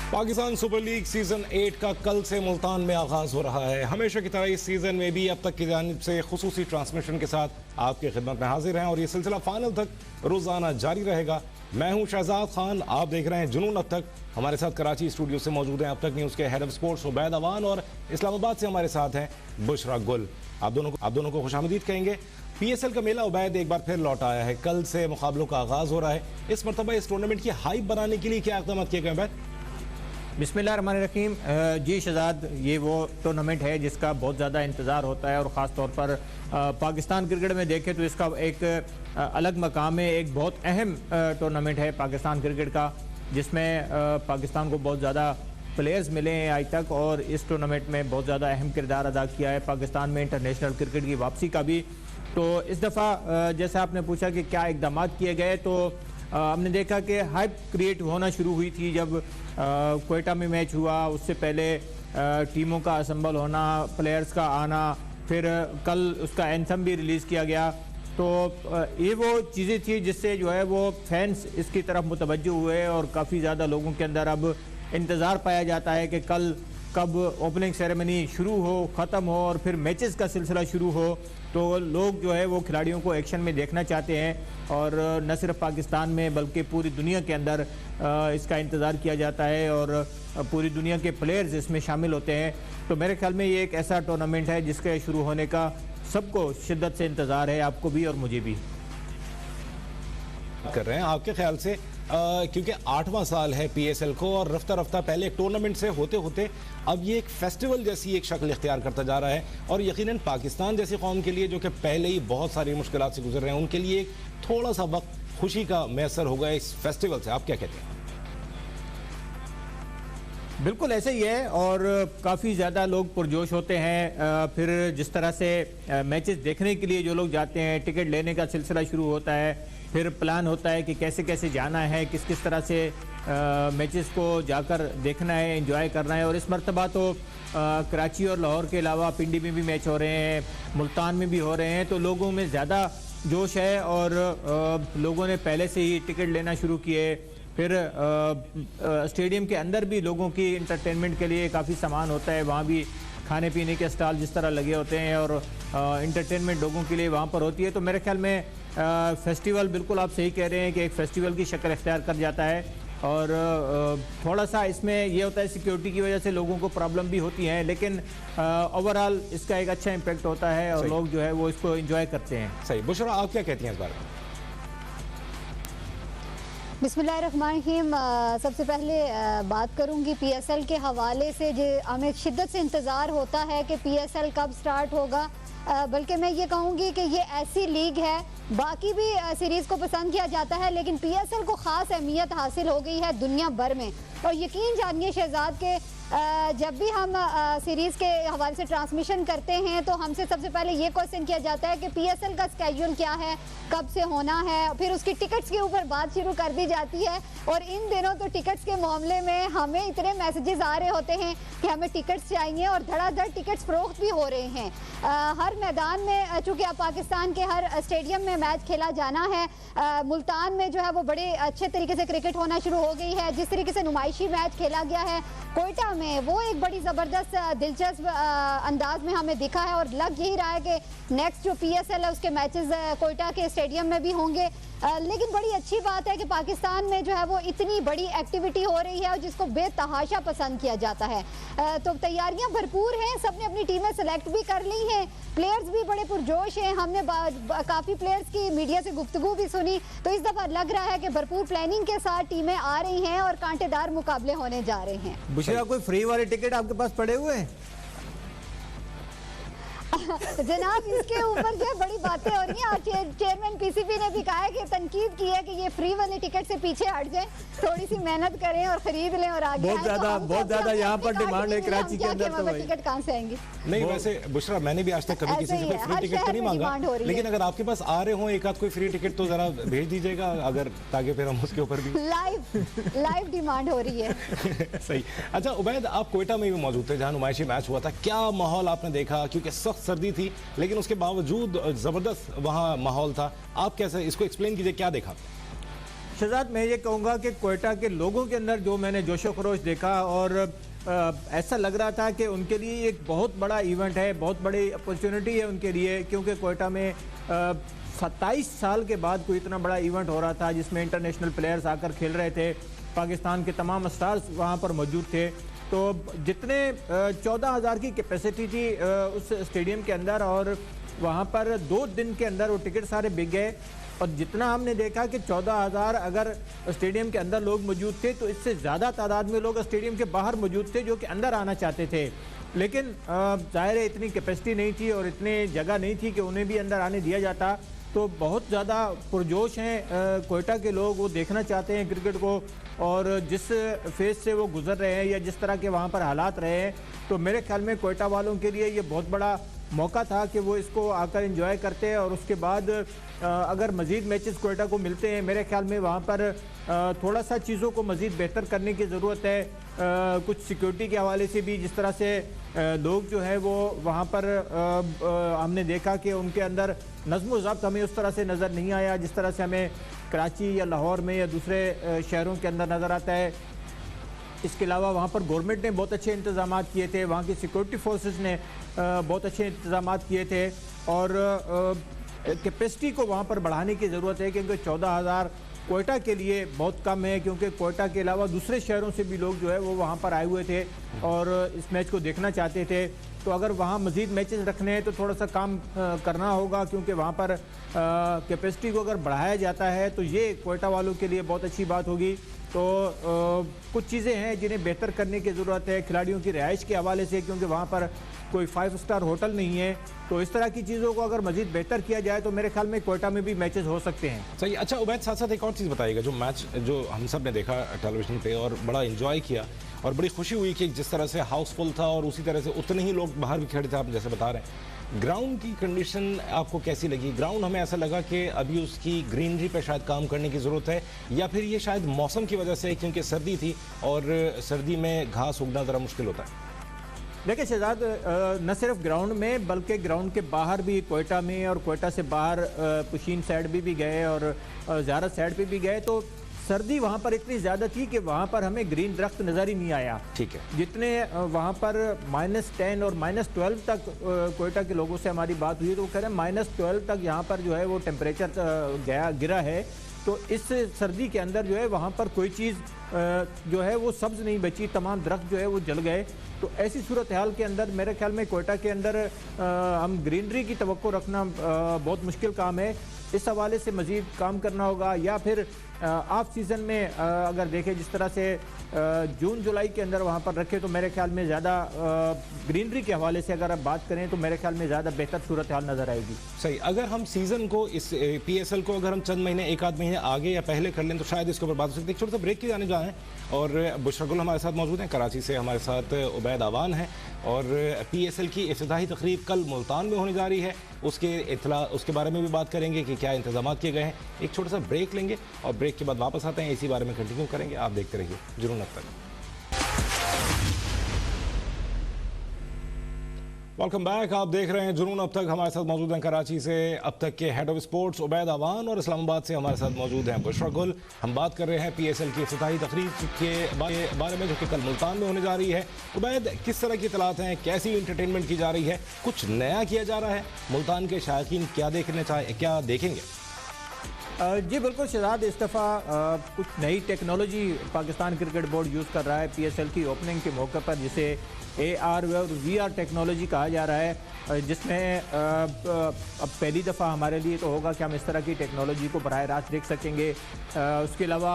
Pakistan super league season 8 का कल से मुल्तान में आगाज हो रहा है। हमेशा की तरह इस सीजन में भी अब तक की जानिब से खुसूसी ट्रांसमिशन के साथ आपकी खिदमत में हाजिर हैं और ये सिलसिला फाइनल तक रोजाना जारी रहेगा। मैं हूं शहजाद खान, आप देख रहे हैं जुनून अब तक। हमारे साथ कराची स्टूडियो से मौजूद हैं अब तक न्यूज़ के head of sports Ubaid Awan और इस्लामाबाद से हमारे साथ हैं बुशरा गुल। आप दोनों को खुशामदीद कहेंगे। PSL का मेला उबैद एक बार फिर लौट आया है। कल से मुकाबलों का आगाज हो रहा है। इस मरतबा इस टूर्नामेंट की हाइप बनाने के लिए क्या इक़दाम किए गए उबैद? बिस्मिल्लाहिर्रहमानिर्रहीम। जी शहजाद, ये वो टूर्नामेंट है जिसका बहुत ज़्यादा इंतज़ार होता है और ख़ास तौर पर पाकिस्तान क्रिकेट में देखें तो इसका एक अलग मकाम है। एक बहुत अहम टूर्नामेंट है पाकिस्तान क्रिकेट का, जिसमें पाकिस्तान को बहुत ज़्यादा प्लेयर्स मिले हैं आज तक और इस टूर्नामेंट में बहुत ज़्यादा अहम किरदार अदा किया है पाकिस्तान में इंटरनेशनल क्रिकेट की वापसी का भी। तो इस दफ़ा जैसे आपने पूछा कि क्या इक़दाम किए गए, तो हमने देखा कि हाइप क्रिएट होना शुरू हुई थी जब क्वेटा में मैच हुआ। उससे पहले टीमों का असम्बल होना, प्लेयर्स का आना, फिर कल उसका एंथम भी रिलीज़ किया गया। तो ये वो चीज़ें थी जिससे जो है वो फैंस इसकी तरफ मुतवज्जो हुए और काफ़ी ज़्यादा लोगों के अंदर अब इंतज़ार पाया जाता है कि कल कब ओपनिंग सेरेमनी शुरू हो, ख़त्म हो और फिर मैचेस का सिलसिला शुरू हो। तो लोग जो है वो खिलाड़ियों को एक्शन में देखना चाहते हैं और न सिर्फ पाकिस्तान में बल्कि पूरी दुनिया के अंदर इसका इंतज़ार किया जाता है और पूरी दुनिया के प्लेयर्स इसमें शामिल होते हैं। तो मेरे ख्याल में ये एक ऐसा टूर्नामेंट है जिसके शुरू होने का सबको शिद्दत से इंतज़ार है, आपको भी और मुझे भी। कर रहे हैं आपके ख्याल से क्योंकि 8वां साल है PSL को और रफ्ता रफ्ता पहले एक टूर्नामेंट से होते होते अब ये एक फेस्टिवल जैसी एक शक्ल इख्तियार करता जा रहा है और यकीनन पाकिस्तान जैसी कौम के लिए जो कि पहले ही बहुत सारी मुश्किलात से गुजर रहे हैं, उनके लिए एक थोड़ा सा वक्त खुशी का मैसर होगा इस फेस्टिवल से। आप क्या कहते हैं? बिल्कुल ऐसे ही है और काफ़ी ज़्यादा लोग पुरजोश होते हैं। फिर जिस तरह से मैचेस देखने के लिए जो लोग जाते हैं, टिकट लेने का सिलसिला शुरू होता है, फिर प्लान होता है कि कैसे कैसे जाना है, किस किस तरह से मैचेस को जाकर देखना है, एंजॉय करना है। और इस मरतबा तो कराची और लाहौर के अलावा पिंडी में भी मैच हो रहे हैं, मुल्तान में भी हो रहे हैं। तो लोगों में ज़्यादा जोश है और लोगों ने पहले से ही टिकट लेना शुरू किए। फिर स्टेडियम के अंदर भी लोगों की इंटरटेनमेंट के लिए काफ़ी सामान होता है, वहाँ भी खाने पीने के स्टॉल जिस तरह लगे होते हैं और इंटरटेनमेंट लोगों के लिए वहाँ पर होती है। तो मेरे ख्याल में फेस्टिवल, बिल्कुल आप सही कह रहे हैं कि एक फ़ेस्टिवल की शक्ल इख्तियार कर जाता है और थोड़ा सा इसमें यह होता है सिक्योरिटी की वजह से लोगों को प्रॉब्लम भी होती है, लेकिन ओवरऑल इसका एक अच्छा इम्पैक्ट होता है और लोग जो है वो इसको एंजॉय करते हैं। सही। बुशरा, आप क्या कहती हैं इस बारे में? बिस्मिल्लाहिर्रहमानिर्रहीम। सबसे पहले बात करूंगी PSL के हवाले से। जो हमें शिद्दत से इंतज़ार होता है कि PSL कब स्टार्ट होगा, बल्कि मैं ये कहूँगी कि ये ऐसी लीग है, बाकी भी सीरीज़ को पसंद किया जाता है लेकिन PSL को ख़ास अहमियत हासिल हो गई है दुनिया भर में। और यकीन जानिए शहजाद के जब भी हम सीरीज़ के हवाले से ट्रांसमिशन करते हैं तो हमसे सबसे पहले ये क्वेश्चन किया जाता है कि PSL का स्केड्यूल क्या है, कब से होना है, फिर उसकी टिकट्स के ऊपर बात शुरू कर दी जाती है। और इन दिनों तो टिकट्स के मामले में हमें इतने मैसेजेस आ रहे होते हैं कि हमें टिकट्स चाहिए और धड़ाधड़ टिकट्स फरोख्त भी हो रहे हैं। हर मैदान में, चूँकि अब पाकिस्तान के हर स्टेडियम में मैच खेला जाना है, मुल्तान में जो है वो बड़े अच्छे तरीके से क्रिकेट होना शुरू हो गई है। जिस तरीके से नुमाइशी मैच खेला गया है कोयटा में, वो एक बड़ी ज़बरदस्त दिलचस्प अंदाज में हमें दिखा है और लग यही रहा है कि नेक्स्ट जो PSL है उसके मैचेस कोयटा के स्टेडियम में भी होंगे। लेकिन बड़ी अच्छी बात है कि पाकिस्तान में जो है वो इतनी बड़ी एक्टिविटी हो रही है और जिसको बेतहाशा पसंद किया जाता है। तो तैयारियां भरपूर हैं, सबने अपनी टीमें सेलेक्ट भी कर ली हैं, प्लेयर्स भी बड़े पुरजोश हैं। हमने काफ़ी प्लेयर्स की मीडिया से गुफ्तगू भी सुनी, तो इस दफ़ा लग रहा है कि भरपूर प्लानिंग के साथ टीमें आ रही हैं और कांटेदार मुकाबले होने जा रहे हैं। बुशरा, कोई फ्री वाले टिकट आपके पास पड़े हुए हैं? जनाब, इसके ऊपर जो बड़ी बातें हो रही हैं और चेयरमैन PCB ने भी कहा है कि तनकीद की है कि ये फ्री वाले टिकट से पीछे हट जाएं, थोड़ी सी मेहनत करें और खरीद लें और आगे। बहुत ज्यादा यहाँ पर डिमांड है कराची के अंदर, तो टिकट कहाँ से आएंगे? नहीं, वैसे बुशरा, मैंने भी आज तक कभी किसी से कोई फ्री टिकट तो नहीं मांगा, लेकिन अगर आपके पास आ रहे हो एक आध कोई फ्री टिकट तो जरा भेज दीजिएगा, अगर ताकि फिर हम उसके ऊपर भी लाइव डिमांड हो रही है। सही। अच्छा उबैद, आप कोयटा में भी मौजूद थे जहाँ नुमाइशी मैच हुआ था, क्या माहौल आपने देखा? क्योंकि सख्त सर्दी थी लेकिन उसके बावजूद जबरदस्त वहाँ माहौल था। आप कैसे इसको एक्सप्लेन कीजिए, क्या देखा? शहजाद, मैं ये कहूँगा कि कोयटा के लोगों के अंदर जो मैंने जोशो खरोश देखा, और ऐसा लग रहा था कि उनके लिए एक बहुत बड़ा इवेंट है, बहुत बड़ी अपॉर्चुनिटी है उनके लिए, क्योंकि कोयटा में 27 साल के बाद कोई इतना बड़ा इवेंट हो रहा था जिसमें इंटरनेशनल प्लेयर्स आकर खेल रहे थे। पाकिस्तान के तमाम स्टार्स वहाँ पर मौजूद थे। तो जितने 14,000 की कैपेसिटी थी उस स्टेडियम के अंदर, और वहाँ पर 2 दिन के अंदर वो टिकट सारे बिक गए। और जितना हमने देखा कि 14,000 अगर स्टेडियम के अंदर लोग मौजूद थे, तो इससे ज़्यादा तादाद में लोग स्टेडियम के बाहर मौजूद थे जो कि अंदर आना चाहते थे। लेकिन ज़ाहिर है इतनी कैपेसिटी नहीं थी और इतनी जगह नहीं थी कि उन्हें भी अंदर आने दिया जाता। तो बहुत ज़्यादा पुरजोश हैं कोयटा के लोग, वो देखना चाहते हैं क्रिकेट को, और जिस फेज से वो गुजर रहे हैं या जिस तरह के वहाँ पर हालात रहे हैं, तो मेरे ख्याल में कोयटा वालों के लिए ये बहुत बड़ा मौका था कि वो इसको आकर एंजॉय करते हैं। और उसके बाद अगर मज़ीद मैचेस कोयटा को मिलते हैं, मेरे ख्याल में वहाँ पर थोड़ा सा चीज़ों को मज़ीद बेहतर करने की ज़रूरत है। कुछ सिक्योरिटी के हवाले से भी, जिस तरह से लोग जो है वो वहाँ पर हमने देखा कि उनके अंदर नज़्म ज़ब्त हमें उस तरह से नज़र नहीं आया जिस तरह से हमें कराची या लाहौर में या दूसरे शहरों के अंदर नज़र आता है। इसके अलावा वहाँ पर गवर्नमेंट ने बहुत अच्छे इंतज़ाम किए थे, वहाँ की सिक्योरिटी फोर्सेस ने बहुत अच्छे इंतज़ाम किए थे, और कैपेसिटी को वहाँ पर बढ़ाने की ज़रूरत है, क्योंकि 14,000 कोयटा के लिए बहुत कम है, क्योंकि कोयटा के अलावा दूसरे शहरों से भी लोग जो है वो वहाँ पर आए हुए थे और इस मैच को देखना चाहते थे। तो अगर वहाँ मज़ीद मैचेस रखने हैं तो थोड़ा सा काम करना होगा, क्योंकि वहाँ पर कैपेसिटी को अगर बढ़ाया जाता है तो ये कोयटा वालों के लिए बहुत अच्छी बात होगी। तो कुछ चीज़ें हैं जिन्हें बेहतर करने की ज़रूरत है खिलाड़ियों की रिहाइश के हवाले से, क्योंकि वहाँ पर कोई 5 स्टार होटल नहीं है। तो इस तरह की चीज़ों को अगर मज़ीद बेहतर किया जाए तो मेरे ख्याल में कोयटा में भी मैचेस हो सकते हैं। सही। अच्छा उबैद, साथ साथ एक और चीज़ बताइएगा, जो मैच जो हम सब ने देखा टेलीविजन पे और बड़ा इंजॉय किया और बड़ी खुशी हुई कि जिस तरह से हाउसफुल था और उसी तरह से उतने ही लोग बाहर भी खड़े थे, आप जैसे बता रहे हैं, ग्राउंड की कंडीशन आपको कैसी लगी? ग्राउंड हमें ऐसा लगा कि अभी उसकी ग्रीनरी पे शायद काम करने की ज़रूरत है, या फिर ये शायद मौसम की वजह से, क्योंकि सर्दी थी और सर्दी में घास उगना ज़रा मुश्किल होता है। देखिए शहजाद, न सिर्फ ग्राउंड में बल्कि ग्राउंड के बाहर भी, कोयटा में और कोयटा से बाहर पुशीन साइड भी गए और ज़ारत साइड पे भी गए, तो सर्दी वहाँ पर इतनी ज़्यादा थी कि वहाँ पर हमें ग्रीन दरख्त नज़र ही नहीं आया। ठीक है। जितने वहाँ पर -10 और -12 तक कोयटा के लोगों से हमारी बात हुई तो वो कह रहे हैं -12 तक यहाँ पर जो है वो टेम्परेचर गिरा है। तो इस सर्दी के अंदर जो है वहाँ पर कोई चीज़ जो है वो सब्ज़ नहीं बची, तमाम दरख्त जो है वो जल गए। तो ऐसी सूरत हाल के अंदर मेरे ख्याल में कोयटा के अंदर हम ग्रीनरी की तवक्को रखना बहुत मुश्किल काम है। इस हवाले से मज़ीद काम करना होगा, या फिर ऑफ सीज़न में अगर देखें जिस तरह से जून जुलाई के अंदर वहाँ पर रखे, तो मेरे ख्याल में ज़्यादा ग्रीनरी के हवाले से अगर आप बात करें तो मेरे ख्याल में ज़्यादा बेहतर सूरत हाल नज़र आएगी। सही। अगर हम सीज़न को, इस PSL को अगर हम चंद महीने, 1 आध महीने आगे या पहले कर लें तो शायद इसके ऊपर बात हो सकती है। छोटा सा ब्रेक की जाने जाएँ, और बुशरा गुल हमारे साथ मौजूद हैं, कराची से हमारे साथ उबैद आवान हैं, और PSL की इफ्तिताही तकरीब कल मुल्तान में होने जा रही है, उसके बारे में भी बात करेंगे कि क्या इंतजाम किए गए हैं। एक छोटा सा ब्रेक लेंगे और ब्रेक के बाद वापस आते हैं, इसी बारे में कंटिन्यू करेंगे। आप देखते रहिए जुनून अब तक। वेलकम बैक, आप देख रहे हैं जुनून अब तक। हमारे साथ मौजूद हैं कराची से अब तक के हेड ऑफ स्पोर्ट्स उबैद आवान, और इस्लामाबाद से हमारे साथ मौजूद हैं बुशरा गुल। हम बात कर रहे हैं PSL की इफ्तिताही तकरीब के बारे में, जो कि कल मुल्तान में होने जा रही है। उबैद, किस तरह की इतलात हैं, कैसी इंटरटेनमेंट की जा रही है, कुछ नया किया जा रहा है, मुल्तान के शायकीन क्या देखेंगे? जी बिल्कुल शहजाद, इस दफ़ा कुछ नई technology Pakistan cricket board use कर रहा है PSL की ओपनिंग के मौके पर, जिसे AR और VR टेक्नोलॉजी कहा जा रहा है, जिसमें अब पहली दफ़ा हमारे लिए तो होगा कि हम इस तरह की टेक्नोलॉजी को बराह रास्त देख सकेंगे। उसके अलावा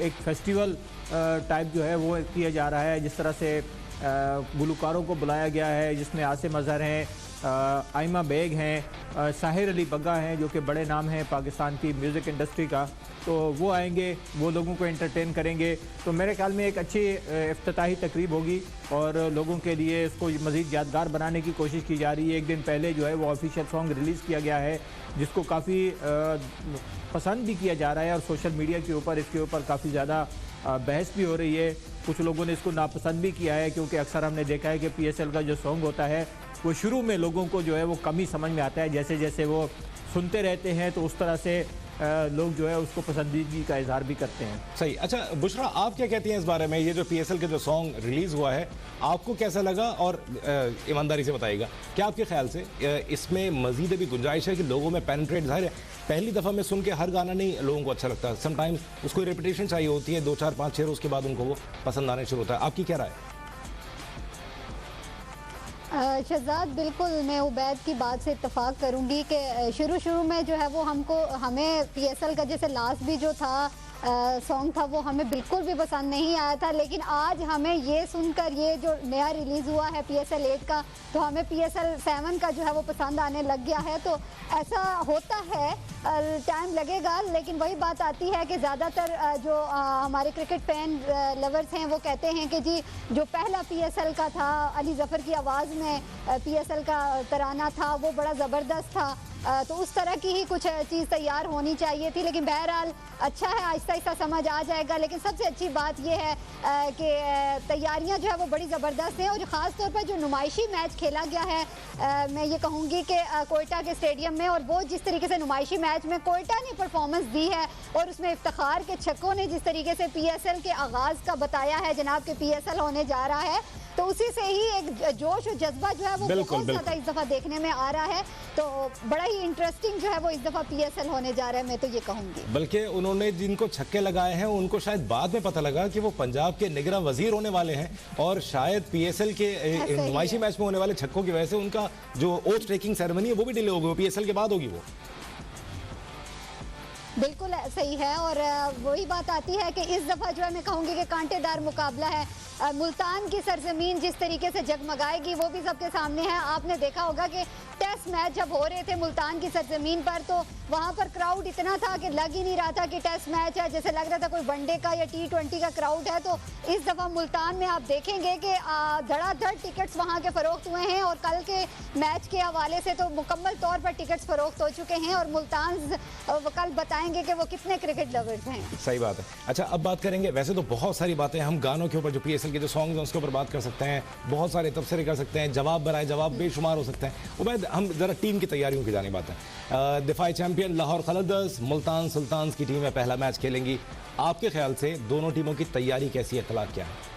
एक फेस्टिवल टाइप जो है वो किया जा रहा है, जिस तरह से गुलकारों को बुलाया गया है, जिसमें आसिम अजहर हैं, आइमा बेग हैं, साहिर अली बग्गा हैं, जो कि बड़े नाम हैं पाकिस्तान की म्यूज़िक इंडस्ट्री का। तो वो आएंगे, वो लोगों को एंटरटेन करेंगे। तो मेरे ख्याल में एक अच्छी इफ्तिताही तकरीब होगी और लोगों के लिए इसको मज़ीद यादगार बनाने की कोशिश की जा रही है। एक दिन पहले जो है वो ऑफिशियल सॉन्ग रिलीज़ किया गया है, जिसको काफ़ी पसंद भी किया जा रहा है, और सोशल मीडिया के ऊपर इसके ऊपर काफ़ी ज़्यादा बहस भी हो रही है। कुछ लोगों ने इसको नापसंद भी किया है, क्योंकि अक्सर हमने देखा है कि PSL का जो सॉन्ग होता है वो शुरू में लोगों को जो है वो कम ही समझ में आता है, जैसे जैसे वो सुनते रहते हैं तो उस तरह से लोग जो है उसको पसंदीदगी का इजहार भी करते हैं। सही। अच्छा बुशरा, आप क्या कहती हैं इस बारे में? ये जो PSL के जो सॉन्ग रिलीज हुआ है आपको कैसा लगा, और ईमानदारी से बताइएगा क्या आपके ख्याल से इसमें मजीद भी गुंजाइश है कि लोगों में पेनिट्रेट? ज़ाहिर है पहली दफ़ा में सुन के हर गाना नहीं लोगों को अच्छा लगता, समटाइम्स उसको रेपिटेशन चाहिए होती है, 2 4 5 6 रोज़ के बाद उनको वो पसंद आने शुरू होता है। आपकी क्या राय है? शहजाद, बिल्कुल मैं उबैद की बात से इत्तफाक करूंगी कि शुरू में जो है वो हमें PSL का जैसे लास्ट भी जो था सॉन्ग था वो हमें बिल्कुल भी पसंद नहीं आया था, लेकिन आज हमें ये सुनकर ये जो नया रिलीज़ हुआ है PSL 8 का, तो हमें PSL 7 का जो है वो पसंद आने लग गया है। तो ऐसा होता है, टाइम लगेगा, लेकिन वही बात आती है कि ज़्यादातर जो हमारे क्रिकेट फैन लवर्स हैं वो कहते हैं कि जी जो पहला PSL का था, अली ज़फ़र की आवाज़ में PSL का तराना था वो बड़ा ज़बरदस्त था, तो उस तरह की ही कुछ चीज़ तैयार होनी चाहिए थी। लेकिन बहरहाल अच्छा है, आहिस्ता आहिस्ता समझ आ जाएगा। लेकिन सबसे अच्छी बात यह है कि तैयारियां जो है वो बड़ी ज़बरदस्त हैं, और ख़ास तौर पर जो नुमाइशी मैच खेला गया है, मैं ये कहूँगी कि कोयटा के स्टेडियम में, और वो जिस तरीके से नुमाइशी मैच में कोयटा ने परफॉर्मेंस दी है और उसमें इफ्तिखार के छक्कों ने जिस तरीके से PSL के आगाज़ का बताया है जनाब के PSL होने जा रहा है, तो उसी से ही एक जोश और जज्बा जो है वो बहुत ज़्यादा इस दफ़ा देखने में आ रहा है। तो बड़ा ही इंटरेस्टिंग जो है वो इस दफ़ा PSL होने जा रहा है, मैं तो ये कहूँगी। बल्कि उन्होंने जिनको छक्के लगाए हैं उनको शायद बाद में पता लगा कि वो पंजाब के निगरां वजीर होने वाले हैं, और शायद PSL के नुमाइशी मैच में होने वाले छक्कों की वजह से उनका जो ओथ टेकिंग सेरेमनी है वो भी डिले हो गई, PSL के बाद होगी वो। बिल्कुल सही है, और वही बात आती है कि इस दफ़ा जो है मैं कहूँगी कि कांटेदार मुकाबला है। मुल्तान की सरजमीन जिस तरीके से जगमगाएगी वो भी सबके सामने है। आपने देखा होगा कि टेस्ट मैच जब हो रहे थे मुल्तान की सरजमीन पर, तो वहाँ पर क्राउड इतना था कि लग ही नहीं रहा था कि टेस्ट मैच है, जैसे लग रहा था कोई वनडे का या T20 का क्राउड है। तो इस दफ़ा मुल्तान में आप देखेंगे कि धड़ाधड़ टिकट्स वहाँ के फ़रोख्त हुए हैं, और कल के मैच के हवाले से तो मुकम्मल तौर पर टिकट्स फ़रोख्त हो चुके हैं, और मुल्तान कल बताएंगे कि वो कितने क्रिकेट लवर्स हैं। सही बात है। अच्छा अब बात करेंगे, वैसे तो बहुत सारी बातें हम गानों के ऊपर, जो PSL के जो सॉन्ग्स हैं उसके ऊपर बात कर सकते हैं, बहुत सारे तबसरे कर सकते हैं, जवाब बनाए जवाब बेशुमार हो सकते हैं। उबैद, हम जरा टीम की तैयारियों की जानिब आते हैं। दिफाई चैंपियन लाहौर क़लंदर्स मुल्तान सुल्तान्स की टीम में पहला मैच खेलेंगी। आपके ख्याल से दोनों टीमों की तैयारी कैसी है, इख्तिलाफ क्या है?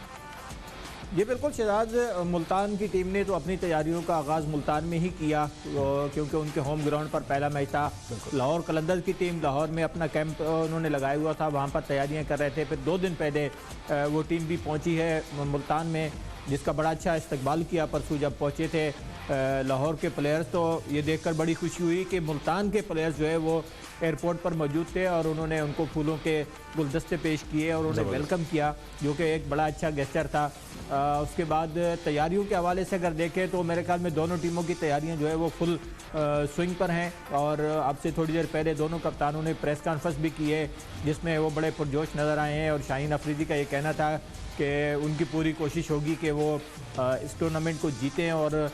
ये बिल्कुल शहजाद, मुल्तान की टीम ने तो अपनी तैयारियों का आगाज़ मुल्तान में ही किया, क्योंकि उनके होम ग्राउंड पर पहला मैच था। लाहौर कलंदर्स की टीम लाहौर में अपना कैंप उन्होंने लगाया हुआ था, वहाँ पर तैयारियाँ कर रहे थे। फिर 2 दिन पहले वो टीम भी पहुँची है मुल्तान में, जिसका बड़ा अच्छा इस्तकबाल किया परसों जब पहुँचे थे लाहौर के प्लेयर्स। तो ये देखकर बड़ी खुशी हुई कि मुल्तान के प्लेयर्स जो है वो एयरपोर्ट पर मौजूद थे, और उन्होंने उनको फूलों के गुलदस्ते पेश किए और उन्हें वेलकम किया, जो कि एक बड़ा अच्छा गेस्चर था। उसके बाद तैयारियों के हवाले से अगर देखें तो मेरे ख्याल में दोनों टीमों की तैयारियां जो है वो फुल स्विंग पर हैं, और अब से थोड़ी देर पहले दोनों कप्तानों ने प्रेस कॉन्फ्रेंस भी की है, जिसमें वो बड़े पुरजोश नज़र आए हैं। और शाहीन अफरीदी का ये कहना था कि उनकी पूरी कोशिश होगी कि वो इस टूर्नामेंट को जीतें, और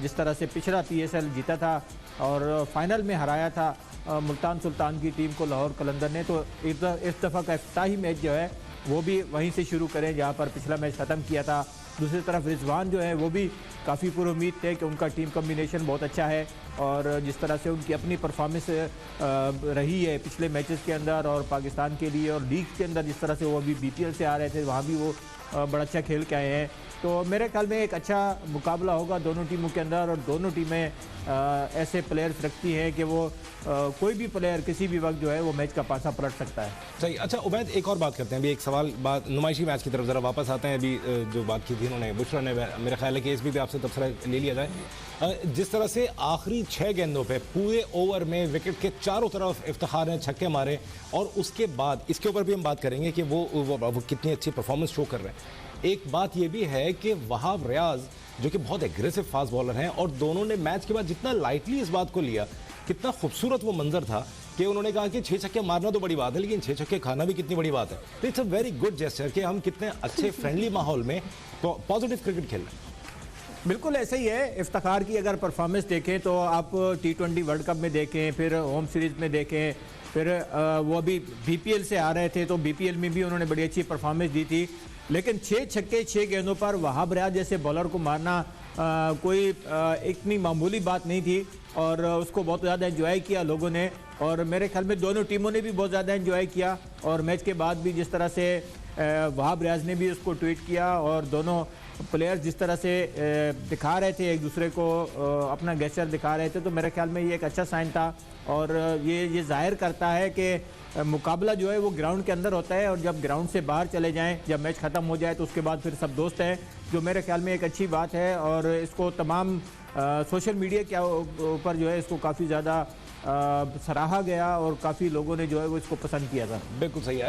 जिस तरह से पिछला PSL जीता था और फाइनल में हराया था मुल्तान सुल्तान की टीम को लाहौर कलंदर ने, तो इस दफ़ा का इफ्ताही मैच जो है वो भी वहीं से शुरू करें जहाँ पर पिछला मैच ख़त्म किया था। दूसरी तरफ रिजवान जो है वो भी काफ़ी पुरुमीद थे कि उनका टीम कम्बिनेशन बहुत अच्छा है, और जिस तरह से उनकी अपनी परफॉर्मेंस रही है पिछले मैचेस के अंदर और पाकिस्तान के लिए और लीग के अंदर, जिस तरह से वो अभी BPL से आ रहे थे वहाँ भी वो बड़ा अच्छा खेल के आए हैं। तो मेरे ख्याल में एक अच्छा मुकाबला होगा दोनों टीमों के अंदर, और दोनों टीमें ऐसे प्लेयर्स रखती हैं कि वो कोई भी प्लेयर किसी भी वक्त जो है वो मैच का पासा पलट सकता है। सही। अच्छा उबैद, एक और बात करते हैं, अभी एक सवाल बात नुमाइशी मैच की तरफ ज़रा वापस आते हैं। अभी जो बात की थी इन्होंने, बुशरा ने, मेरा ख्याल है कि इसमें भी आपसे तबसरा ले लिया जाए। जिस तरह से आखिरी 6 गेंदों पे पूरे ओवर में विकेट के चारों तरफ इफ्तिखार ने छक्के मारे, और उसके बाद इसके ऊपर भी हम बात करेंगे कि वो कितनी अच्छी परफॉर्मेंस शो कर रहे हैं। एक बात यह भी है कि वहाब रियाज जो कि बहुत एग्रेसिव फास्ट बॉलर हैं, और दोनों ने मैच के बाद जितना लाइटली इस बात को लिया, कितना खूबसूरत वो मंजर था कि उन्होंने कहा कि 6 छक्के मारना तो बड़ी बात है, लेकिन 6 छक्के खाना भी कितनी बड़ी बात है। तो it's a very good gesture कि हम कितने अच्छे फ्रेंडली माहौल में पॉजिटिव क्रिकेट खेल रहे हैं। बिल्कुल ऐसे ही है। इफ्तिखार की अगर परफॉर्मेंस देखें तो आप T20 वर्ल्ड कप में देखें, फिर होम सीरीज़ में देखें, फिर वो अभी BPL से आ रहे थे तो BPL में भी उन्होंने बड़ी अच्छी परफॉर्मेंस दी थी। लेकिन 6 छक्के 6 गेंदों पर वहाब रियाज जैसे बॉलर को मारना कोई इतनी मामूली बात नहीं थी और उसको बहुत ज़्यादा एंजॉय किया लोगों ने। और मेरे ख्याल में दोनों टीमों ने भी बहुत ज़्यादा एंजॉय किया और मैच के बाद भी जिस तरह से वहाब रियाज ने भी उसको ट्वीट किया और दोनों प्लेयर्स जिस तरह से दिखा रहे थे एक दूसरे को अपना गेस्चर दिखा रहे थे, तो मेरे ख्याल में ये एक अच्छा साइन था। और ये जाहिर करता है कि मुकाबला जो है वो ग्राउंड के अंदर होता है और जब ग्राउंड से बाहर चले जाएं, जब मैच ख़त्म हो जाए तो उसके बाद फिर सब दोस्त हैं, जो मेरे ख्याल में एक अच्छी बात है। और इसको तमाम सोशल मीडिया के ऊपर जो है इसको काफ़ी ज़्यादा सराहा गया और काफ़ी लोगों ने जो है वो इसको पसंद किया था। बिल्कुल सही है।